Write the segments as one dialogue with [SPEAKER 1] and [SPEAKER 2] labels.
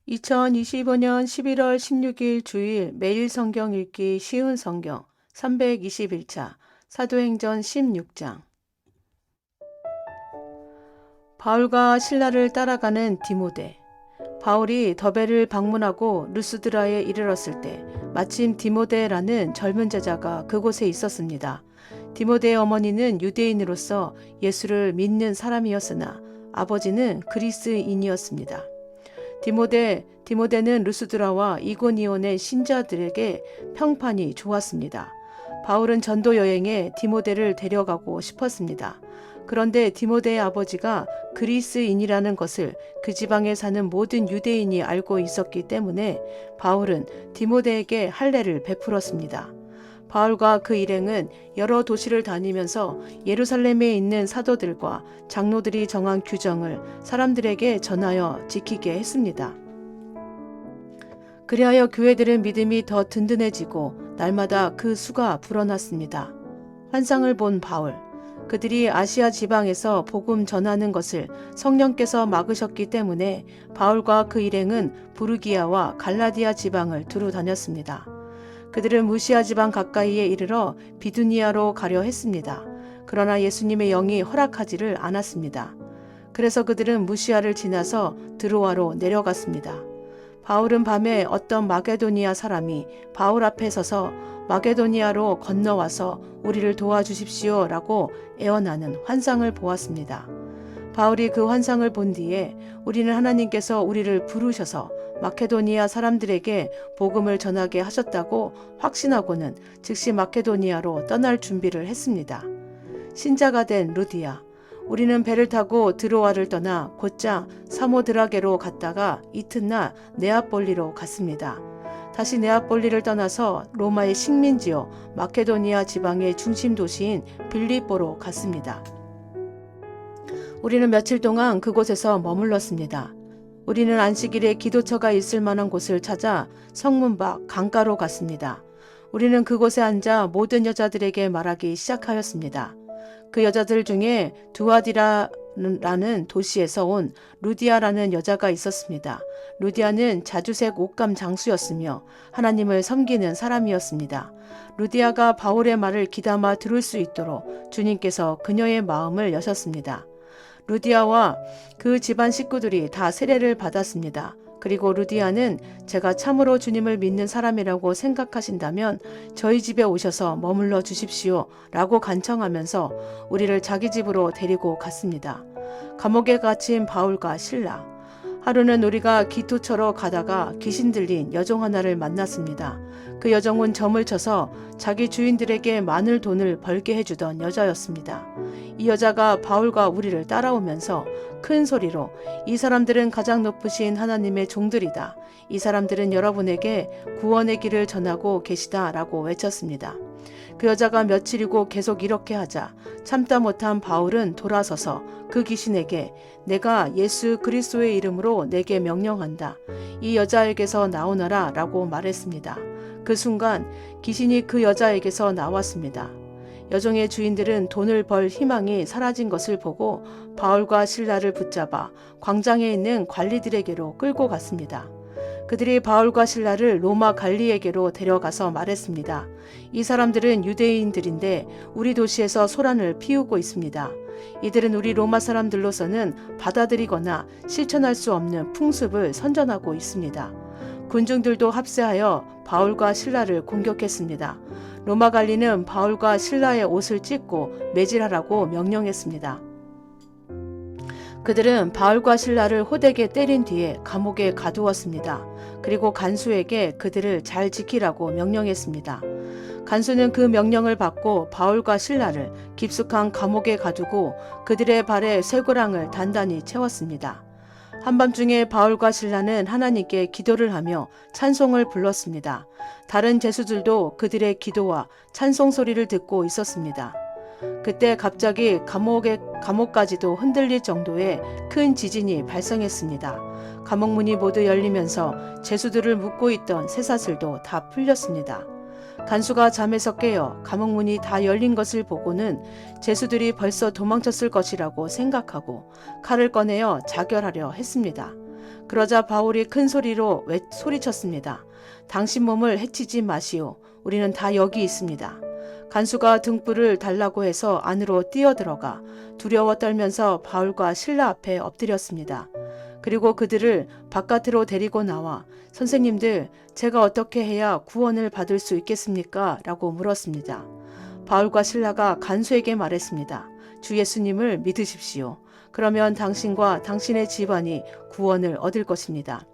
[SPEAKER 1] 2025년 11월 16일 주일 매일 성경 읽기 쉬운 성경 321차 사도행전 16장. 바울과 실라를 따라가는 디모데. 바울이 더베를 방문하고 루스드라에 이르렀을 때 마침 디모데라는 젊은 제자가 그곳에 있었습니다. 디모데의 어머니는 유대인으로서 예수를 믿는 사람이었으나 아버지는 그리스인이었습니다. 디모데는 루스드라와 이고니온의 신자들에게 평판이 좋았습니다. 바울은 전도 여행에 디모데를 데려가고 싶었습니다. 그런데 디모데의 아버지가 그리스인이라는 것을 그 지방에 사는 모든 유대인이 알고 있었기 때문에 바울은 디모데에게 할례를 베풀었습니다. 바울과 그 일행은 여러 도시를 다니면서 예루살렘에 있는 사도들과 장로들이 정한 규정을 사람들에게 전하여 지키게 했습니다. 그리하여 교회들의 믿음이 더 든든해지고 날마다 그 수가 불어났습니다. 환상을 본 바울. 그들이 아시아 지방에서 복음 전하는 것을 성령께서 막으셨기 때문에 바울과 그 일행은 부르기아와 갈라디아 지방을 두루 다녔습니다. 그들은 무시아 지방 가까이에 이르러 비두니아로 가려 했습니다. 그러나 예수님의 영이 허락하지를 않았습니다. 그래서 그들은 무시아를 지나서 드로아로 내려갔습니다. 바울은 밤에 어떤 마게도니아 사람이 바울 앞에 서서 마게도니아로 건너와서 우리를 도와주십시오 라고 애원하는 환상을 보았습니다. 바울이 그 환상을 본 뒤에 우리는 하나님께서 우리를 부르셔서 마케도니아 사람들에게 복음을 전하게 하셨다고 확신하고는 즉시 마케도니아로 떠날 준비를 했습니다. 신자가 된 루디아. 우리는 배를 타고 드로아를 떠나 곧장 사모드라게로 갔다가 이튿날 네아폴리로 갔습니다. 다시 네아폴리를 떠나서 로마의 식민지요 마케도니아 지방의 중심 도시인 빌립보로 갔습니다. 우리는 며칠 동안 그곳에서 머물렀습니다. 우리는 안식일에 기도처가 있을 만한 곳을 찾아 성문 밖 강가로 갔습니다. 우리는 그곳에 앉아 모든 여자들에게 말하기 시작하였습니다. 그 여자들 중에 두아디라라는 도시에서 온 루디아라는 여자가 있었습니다. 루디아는 자주색 옷감 장수였으며 하나님을 섬기는 사람이었습니다. 루디아가 바울의 말을 귀담아 들을 수 있도록 주님께서 그녀의 마음을 여셨습니다. 루디아와 그 집안 식구들이 다 세례를 받았습니다. 그리고 루디아는 제가 참으로 주님을 믿는 사람이라고 생각하신다면 저희 집에 오셔서 머물러 주십시오 라고 간청하면서 우리를 자기 집으로 데리고 갔습니다. 감옥에 갇힌 바울과 실라. 하루는 우리가 기토처러 가다가 귀신 들린 여종 하나를 만났습니다. 그 여종은 점을 쳐서 자기 주인들에게 많은 돈을 벌게 해주던 여자였습니다. 이 여자가 바울과 우리를 따라오면서 큰 소리로 이 사람들은 가장 높으신 하나님의 종들이다. 이 사람들은 여러분에게 구원의 길을 전하고 계시다 라고 외쳤습니다. 그 여자가 며칠이고 계속 이렇게 하자 참다 못한 바울은 돌아서서 그 귀신에게 내가 예수 그리스도의 이름으로 내게 명령한다. 이 여자에게서 나오너라 라고 말했습니다. 그 순간 귀신이 그 여자에게서 나왔습니다. 여종의 주인들은 돈을 벌 희망이 사라진 것을 보고 바울과 실라를 붙잡아 광장에 있는 관리들에게로 끌고 갔습니다. 그들이 바울과 실라를 로마 관리에게로 데려가서 말했습니다. 이 사람들은 유대인들인데 우리 도시에서 소란을 피우고 있습니다. 이들은 우리 로마 사람들로서는 받아들이거나 실천할 수 없는 풍습을 선전하고 있습니다. 군중들도 합세하여 바울과 실라를 공격했습니다. 로마 관리는 바울과 실라의 옷을 찢고 매질하라고 명령했습니다. 그들은 바울과 실라를 호되게 때린 뒤에 감옥에 가두었습니다. 그리고 간수에게 그들을 잘 지키라고 명령했습니다. 간수는 그 명령을 받고 바울과 실라를 깊숙한 감옥에 가두고 그들의 발에 쇠고랑을 단단히 채웠습니다. 한밤중에 바울과 실라는 하나님께 기도를 하며 찬송을 불렀습니다. 다른 죄수들도 그들의 기도와 찬송 소리를 듣고 있었습니다. 그때 갑자기 감옥까지도 흔들릴 정도의 큰 지진이 발생했습니다. 감옥 문이 모두 열리면서 죄수들을 묶고 있던 쇠사슬도 다 풀렸습니다. 간수가 잠에서 깨어 감옥 문이 다 열린 것을 보고는 죄수들이 벌써 도망쳤을 것이라고 생각하고 칼을 꺼내어 자결하려 했습니다. 그러자 바울이 큰 소리로 소리쳤습니다. 당신 몸을 해치지 마시오. 우리는 다 여기 있습니다. 간수가 등불을 달라고 해서 안으로 뛰어들어가 두려워 떨면서 바울과 신라 앞에 엎드렸습니다. 그리고 그들을 바깥으로 데리고 나와 선생님들, 제가 어떻게 해야 구원을 받을 수 있겠습니까? 라고 물었습니다. 바울과 신라가 간수에게 말했습니다. 주 예수님을 믿으십시오. 그러면 당신과 당신의 집안이 구원을 얻을 것입니다.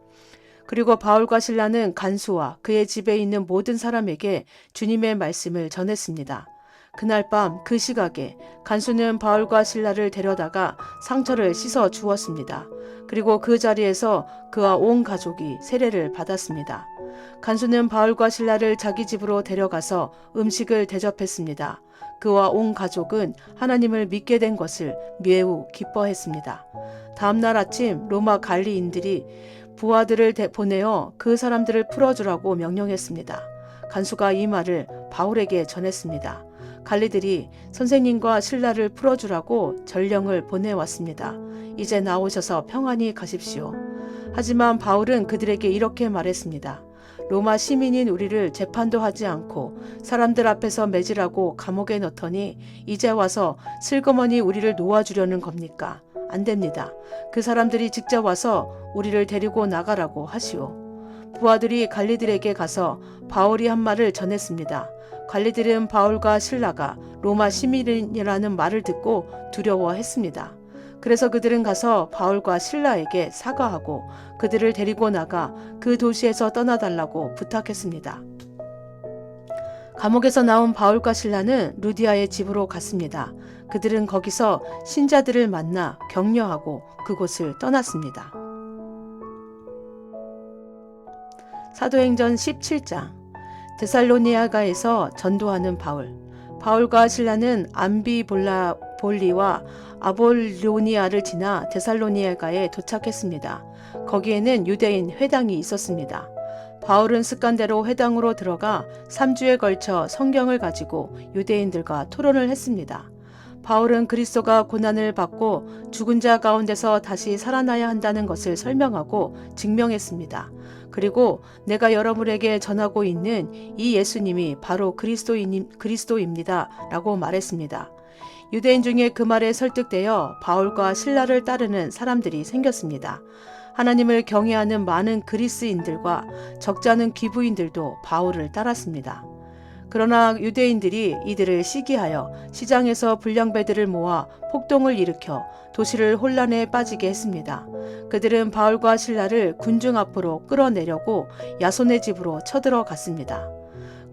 [SPEAKER 1] 그리고 바울과 신라는 간수와 그의 집에 있는 모든 사람에게 주님의 말씀을 전했습니다. 그날 밤 그 시각에 간수는 바울과 신라를 데려다가 상처를 씻어 주었습니다. 그리고 그 자리에서 그와 온 가족이 세례를 받았습니다. 간수는 바울과 신라를 자기 집으로 데려가서 음식을 대접했습니다. 그와 온 가족은 하나님을 믿게 된 것을 매우 기뻐했습니다. 다음 날 아침 로마 관리인들이 부하들을 보내어 그 사람들을 풀어주라고 명령했습니다. 간수가 이 말을 바울에게 전했습니다. 관리들이 선생님과 신라를 풀어주라고 전령을 보내왔습니다. 이제 나오셔서 평안히 가십시오. 하지만 바울은 그들에게 이렇게 말했습니다. 로마 시민인 우리를 재판도 하지 않고 사람들 앞에서 매질하고 감옥에 넣더니 이제 와서 슬그머니 우리를 놓아주려는 겁니까? 안 됩니다. 그 사람들이 직접 와서 우리를 데리고 나가라고 하시오. 부하들이 관리들에게 가서 바울이 한 말을 전했습니다. 관리들은 바울과 신라가 로마 시민이라는 말을 듣고 두려워했습니다. 그래서 그들은 가서 바울과 신라에게 사과하고 그들을 데리고 나가 그 도시에서 떠나달라고 부탁했습니다. 감옥에서 나온 바울과 신라는 루디아의 집으로 갔습니다. 그들은 거기서 신자들을 만나 격려하고 그곳을 떠났습니다. 사도행전 17장 데살로니가에서 전도하는 바울. 바울과 신라는 암비볼리와 아볼로니아를 지나 데살로니가에 도착했습니다. 거기에는 유대인 회당이 있었습니다. 바울은 습관대로 회당으로 들어가 3주에 걸쳐 성경을 가지고 유대인들과 토론을 했습니다. 바울은 그리스도가 고난을 받고 죽은 자 가운데서 다시 살아나야 한다는 것을 설명하고 증명했습니다. 그리고 내가 여러분에게 전하고 있는 이 예수님이 바로 그리스도입니다. 라고 말했습니다. 유대인 중에 그 말에 설득되어 바울과 신라를 따르는 사람들이 생겼습니다. 하나님을 경외하는 많은 그리스인들과 적지 않은 귀부인들도 바울을 따랐습니다. 그러나 유대인들이 이들을 시기하여 시장에서 불량배들을 모아 폭동을 일으켜 도시를 혼란에 빠지게 했습니다. 그들은 바울과 신라를 군중 앞으로 끌어내려고 야손의 집으로 쳐들어갔습니다.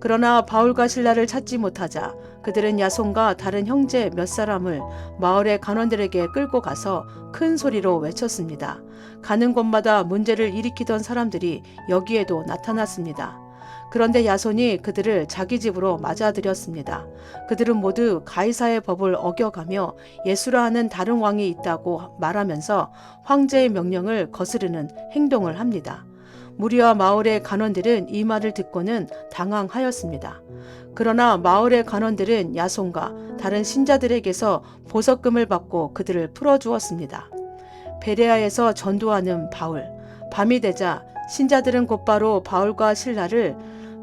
[SPEAKER 1] 그러나 바울과 신라를 찾지 못하자 그들은 야손과 다른 형제 몇 사람을 마을의 간원들에게 끌고 가서 큰 소리로 외쳤습니다. 가는 곳마다 문제를 일으키던 사람들이 여기에도 나타났습니다. 그런데 야손이 그들을 자기 집으로 맞아들였습니다. 그들은 모두 가이사의 법을 어겨가며 예수라 하는 다른 왕이 있다고 말하면서 황제의 명령을 거스르는 행동을 합니다. 무리와 마을의 간원들은 이 말을 듣고는 당황하였습니다. 그러나 마을의 간원들은 야손과 다른 신자들에게서 보석금을 받고 그들을 풀어주었습니다. 베레아에서 전도하는 바울. 밤이 되자 신자들은 곧바로 바울과 신라를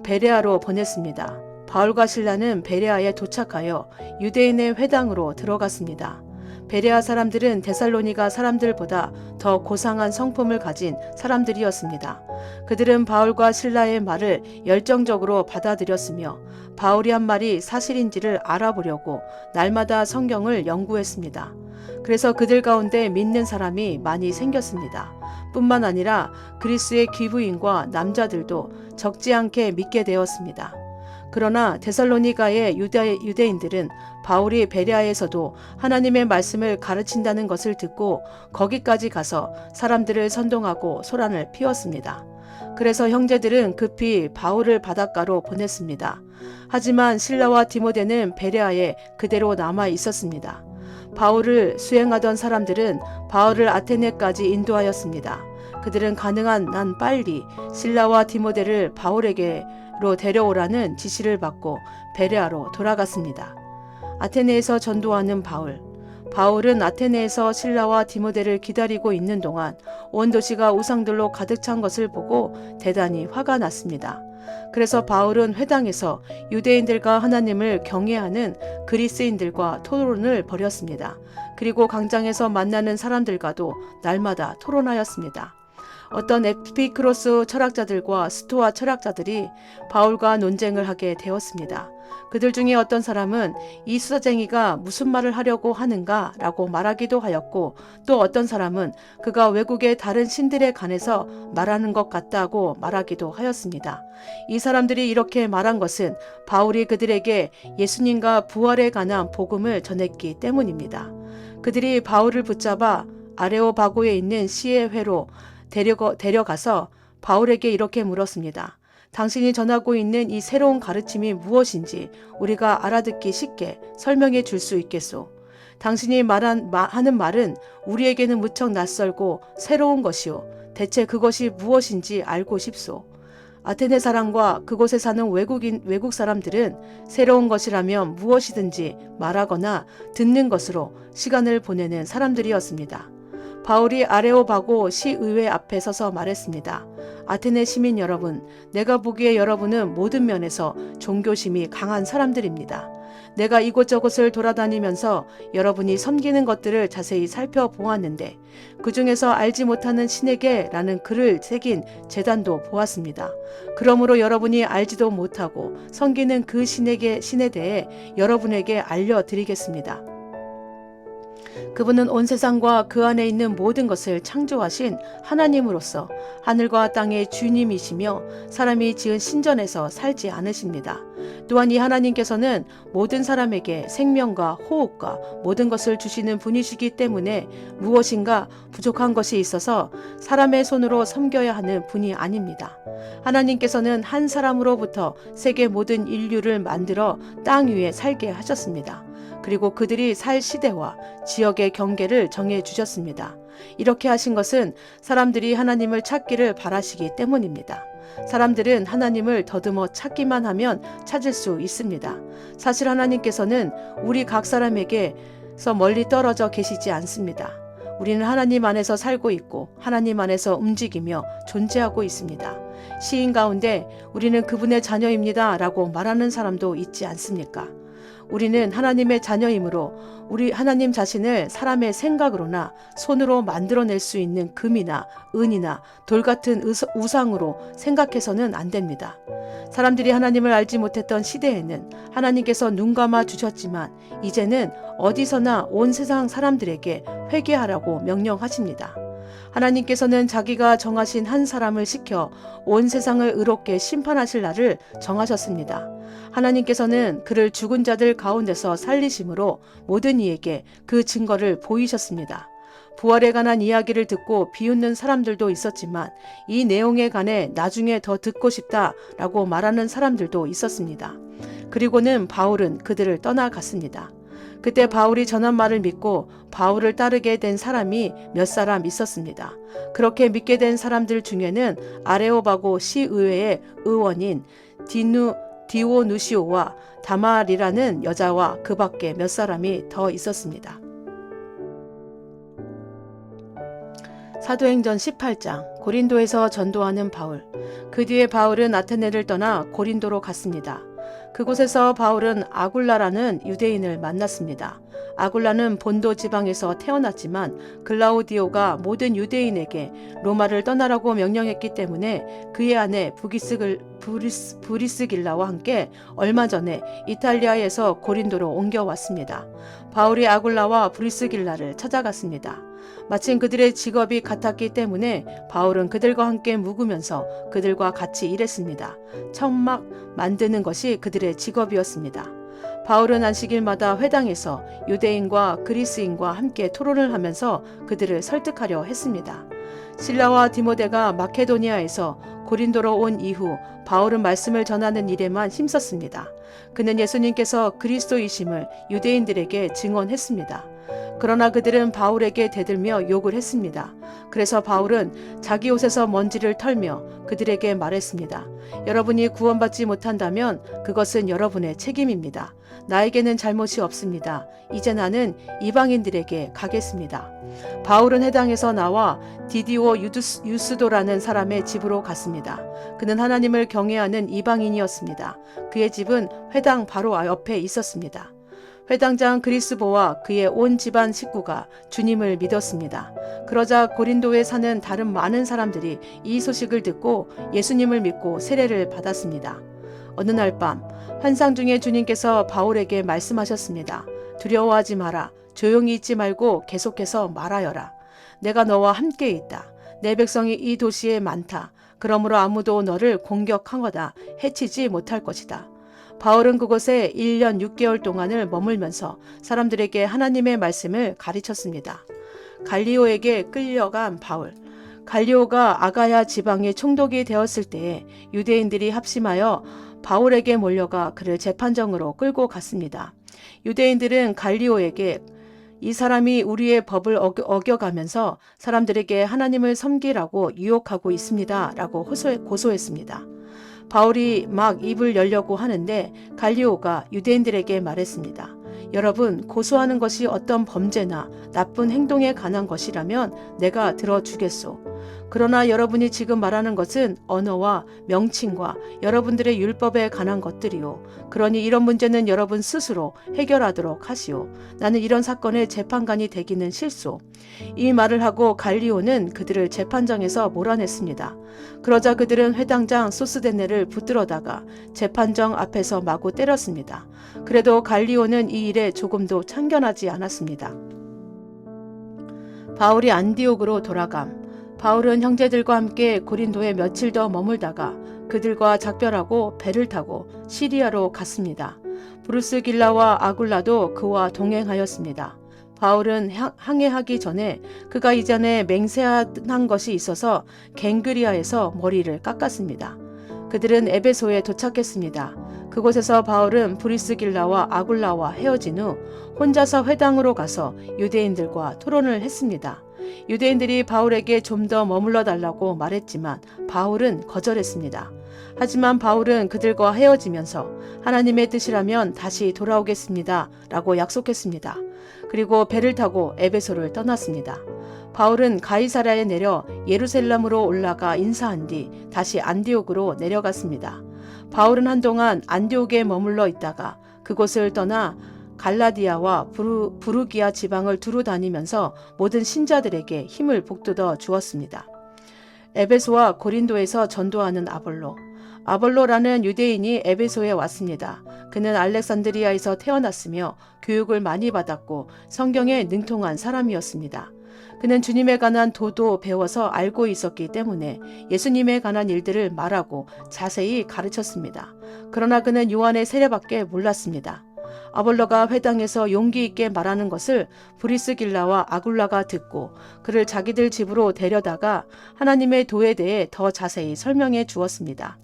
[SPEAKER 1] 베레아로 보냈습니다. 바울과 신라는 베레아에 도착하여 유대인의 회당으로 들어갔습니다. 베레아 사람들은 데살로니가 사람들보다 더 고상한 성품을 가진 사람들이었습니다. 그들은 바울과 신라의 말을 열정적으로 받아들였으며 바울이 한 말이 사실인지를 알아보려고 날마다 성경을 연구했습니다. 그래서 그들 가운데 믿는 사람이 많이 생겼습니다. 뿐만 아니라 그리스의 귀부인과 남자들도 적지 않게 믿게 되었습니다. 그러나 데살로니가의 유대인들은 바울이 베레아에서도 하나님의 말씀을 가르친다는 것을 듣고 거기까지 가서 사람들을 선동하고 소란을 피웠습니다. 그래서 형제들은 급히 바울을 바닷가로 보냈습니다. 하지만 실라와 디모데는 베레아에 그대로 남아 있었습니다. 바울을 수행하던 사람들은 바울을 아테네까지 인도하였습니다. 그들은 가능한 한 빨리 실라와 디모데를 바울에게로 데려오라는 지시를 받고 베레아로 돌아갔습니다. 아테네에서 전도하는 바울. 바울은 아테네에서 실라와 디모데를 기다리고 있는 동안 온 도시가 우상들로 가득 찬 것을 보고 대단히 화가 났습니다. 그래서 바울은 회당에서 유대인들과 하나님을 경외하는 그리스인들과 토론을 벌였습니다. 그리고 광장에서 만나는 사람들과도 날마다 토론하였습니다. 어떤 에피크로스 철학자들과 스토아 철학자들이 바울과 논쟁을 하게 되었습니다. 그들 중에 어떤 사람은 이 수사쟁이가 무슨 말을 하려고 하는가 라고 말하기도 하였고, 또 어떤 사람은 그가 외국의 다른 신들에 관해서 말하는 것 같다고 말하기도 하였습니다. 이 사람들이 이렇게 말한 것은 바울이 그들에게 예수님과 부활에 관한 복음을 전했기 때문입니다. 그들이 바울을 붙잡아 아레오바고에 있는 시외회로 데려가서 바울에게 이렇게 물었습니다. 당신이 전하고 있는 이 새로운 가르침이 무엇인지 우리가 알아듣기 쉽게 설명해 줄 수 있겠소? 당신이 하는 말은 우리에게는 무척 낯설고 새로운 것이오. 대체 그것이 무엇인지 알고 싶소. 아테네 사람과 그곳에 사는 외국 사람들은 새로운 것이라면 무엇이든지 말하거나 듣는 것으로 시간을 보내는 사람들이었습니다. 바울이 아레오바고 시의회 앞에 서서 말했습니다. 아테네 시민 여러분, 내가 보기에 여러분은 모든 면에서 종교심이 강한 사람들입니다. 내가 이곳저곳을 돌아다니면서 여러분이 섬기는 것들을 자세히 살펴보았는데 그 중에서 알지 못하는 신에게 라는 글을 새긴 제단도 보았습니다. 그러므로 여러분이 알지도 못하고 섬기는 그 신에 대해 여러분에게 알려드리겠습니다. 그분은 온 세상과 그 안에 있는 모든 것을 창조하신 하나님으로서 하늘과 땅의 주님이시며 사람이 지은 신전에서 살지 않으십니다. 또한 이 하나님께서는 모든 사람에게 생명과 호흡과 모든 것을 주시는 분이시기 때문에 무엇인가 부족한 것이 있어서 사람의 손으로 섬겨야 하는 분이 아닙니다. 하나님께서는 한 사람으로부터 세계 모든 인류를 만들어 땅 위에 살게 하셨습니다. 그리고 그들이 살 시대와 지역의 경계를 정해 주셨습니다. 이렇게 하신 것은 사람들이 하나님을 찾기를 바라시기 때문입니다. 사람들은 하나님을 더듬어 찾기만 하면 찾을 수 있습니다. 사실 하나님께서는 우리 각 사람에게서 멀리 떨어져 계시지 않습니다. 우리는 하나님 안에서 살고 있고 하나님 안에서 움직이며 존재하고 있습니다. 시인 가운데 우리는 그분의 자녀입니다 라고 말하는 사람도 있지 않습니까? 우리는 하나님의 자녀이므로 우리 하나님 자신을 사람의 생각으로나 손으로 만들어낼 수 있는 금이나 은이나 돌 같은 우상으로 생각해서는 안 됩니다. 사람들이 하나님을 알지 못했던 시대에는 하나님께서 눈 감아 주셨지만 이제는 어디서나 온 세상 사람들에게 회개하라고 명령하십니다. 하나님께서는 자기가 정하신 한 사람을 시켜 온 세상을 의롭게 심판하실 날을 정하셨습니다. 하나님께서는 그를 죽은 자들 가운데서 살리심으로 모든 이에게 그 증거를 보이셨습니다. 부활에 관한 이야기를 듣고 비웃는 사람들도 있었지만 이 내용에 관해 나중에 더 듣고 싶다라고 말하는 사람들도 있었습니다. 그리고는 바울은 그들을 떠나갔습니다. 그때 바울이 전한 말을 믿고 바울을 따르게 된 사람이 몇 사람 있었습니다. 그렇게 믿게 된 사람들 중에는 아레오바고 시의회의 의원인 디오누시오와 다말이라는 여자와 그 밖에 몇 사람이 더 있었습니다. 사도행전 18장 고린도에서 전도하는 바울. 그 뒤에 바울은 아테네를 떠나 고린도로 갔습니다. 그곳에서 바울은 아굴라라는 유대인을 만났습니다. 아굴라는 본도 지방에서 태어났지만 글라우디오가 모든 유대인에게 로마를 떠나라고 명령했기 때문에 그의 아내 브리스길라와 함께 얼마 전에 이탈리아에서 고린도로 옮겨왔습니다. 바울이 아굴라와 브리스길라를 찾아갔습니다. 마침 그들의 직업이 같았기 때문에 바울은 그들과 함께 묵으면서 그들과 같이 일했습니다. 천막 만드는 것이 그들의 직업이었습니다. 바울은 안식일마다 회당에서 유대인과 그리스인과 함께 토론을 하면서 그들을 설득하려 했습니다. 실라와 디모데가 마케도니아에서 고린도로 온 이후 바울은 말씀을 전하는 일에만 힘썼습니다. 그는 예수님께서 그리스도이심을 유대인들에게 증언했습니다. 그러나 그들은 바울에게 대들며 욕을 했습니다. 그래서 바울은 자기 옷에서 먼지를 털며 그들에게 말했습니다. 여러분이 구원받지 못한다면 그것은 여러분의 책임입니다. 나에게는 잘못이 없습니다. 이제 나는 이방인들에게 가겠습니다. 바울은 회당에서 나와 디디오 유스도라는 사람의 집으로 갔습니다. 그는 하나님을 경외하는 이방인이었습니다. 그의 집은 회당 바로 옆에 있었습니다. 회당장 그리스보와 그의 온 집안 식구가 주님을 믿었습니다. 그러자 고린도에 사는 다른 많은 사람들이 이 소식을 듣고 예수님을 믿고 세례를 받았습니다. 어느 날 밤 환상 중에 주님께서 바울에게 말씀하셨습니다. 두려워하지 마라. 조용히 있지 말고 계속해서 말하여라. 내가 너와 함께 있다. 내 백성이 이 도시에 많다. 그러므로 아무도 너를 공격하거나 해치지 못할 것이다. 바울은 그곳에 1년 6개월 동안을 머물면서 사람들에게 하나님의 말씀을 가르쳤습니다. 갈리오에게 끌려간 바울. 갈리오가 아가야 지방에 총독이 되었을 때에 유대인들이 합심하여 바울에게 몰려가 그를 재판정으로 끌고 갔습니다. 유대인들은 갈리오에게 이 사람이 우리의 법을 어겨가면서 사람들에게 하나님을 섬기라고 유혹하고 있습니다. 라고 고소했습니다. 바울이 막 입을 열려고 하는데 갈리오가 유대인들에게 말했습니다. 여러분, 고소하는 것이 어떤 범죄나 나쁜 행동에 관한 것이라면 내가 들어주겠소. 그러나 여러분이 지금 말하는 것은 언어와 명칭과 여러분들의 율법에 관한 것들이요. 그러니 이런 문제는 여러분 스스로 해결하도록 하시오. 나는 이런 사건의 재판관이 되기는 싫소. 이 말을 하고 갈리오는 그들을 재판정에서 몰아냈습니다. 그러자 그들은 회당장 소스데네를 붙들어다가 재판정 앞에서 마구 때렸습니다. 그래도 갈리오는 이 일에 조금도 참견하지 않았습니다. 바울이 안디옥으로 돌아감. 바울은 형제들과 함께 고린도에 며칠 더 머물다가 그들과 작별하고 배를 타고 시리아로 갔습니다. 브루스길라와 아굴라도 그와 동행하였습니다. 바울은 항해하기 전에 그가 이전에 맹세한 것이 있어서 갱그리아에서 머리를 깎았습니다. 그들은 에베소에 도착했습니다. 그곳에서 바울은 브리스길라와 아굴라와 헤어진 후 혼자서 회당으로 가서 유대인들과 토론을 했습니다. 유대인들이 바울에게 좀 더 머물러 달라고 말했지만 바울은 거절했습니다. 하지만 바울은 그들과 헤어지면서 하나님의 뜻이라면 다시 돌아오겠습니다. 라고 약속했습니다. 그리고 배를 타고 에베소를 떠났습니다. 바울은 가이사랴에 내려 예루살렘으로 올라가 인사한 뒤 다시 안디옥으로 내려갔습니다. 바울은 한동안 안디옥에 머물러 있다가 그곳을 떠나 갈라디아와 부르기아 지방을 두루 다니면서 모든 신자들에게 힘을 북돋워 주었습니다. 에베소와 고린도에서 전도하는 아볼로. 아볼로라는 유대인이 에베소에 왔습니다. 그는 알렉산드리아에서 태어났으며 교육을 많이 받았고 성경에 능통한 사람이었습니다. 그는 주님에 관한 도도 배워서 알고 있었기 때문에 예수님에 관한 일들을 말하고 자세히 가르쳤습니다. 그러나 그는 요한의 세례밖에 몰랐습니다. 아볼로가 회당에서 용기 있게 말하는 것을 브리스길라와 아굴라가 듣고 그를 자기들 집으로 데려다가 하나님의 도에 대해 더 자세히 설명해 주었습니다.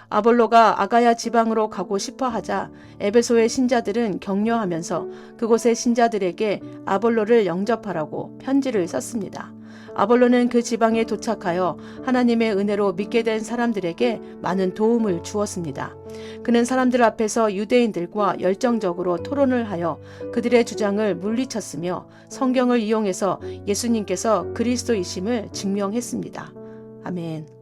[SPEAKER 1] 아볼로가 아가야 지방으로 가고 싶어 하자 에베소의 신자들은 격려하면서 그곳의 신자들에게 아볼로를 영접하라고 편지를 썼습니다. 아볼로는 그 지방에 도착하여 하나님의 은혜로 믿게 된 사람들에게 많은 도움을 주었습니다. 그는 사람들 앞에서 유대인들과 열정적으로 토론을 하여 그들의 주장을 물리쳤으며 성경을 이용해서 예수님께서 그리스도이심을 증명했습니다. 아멘.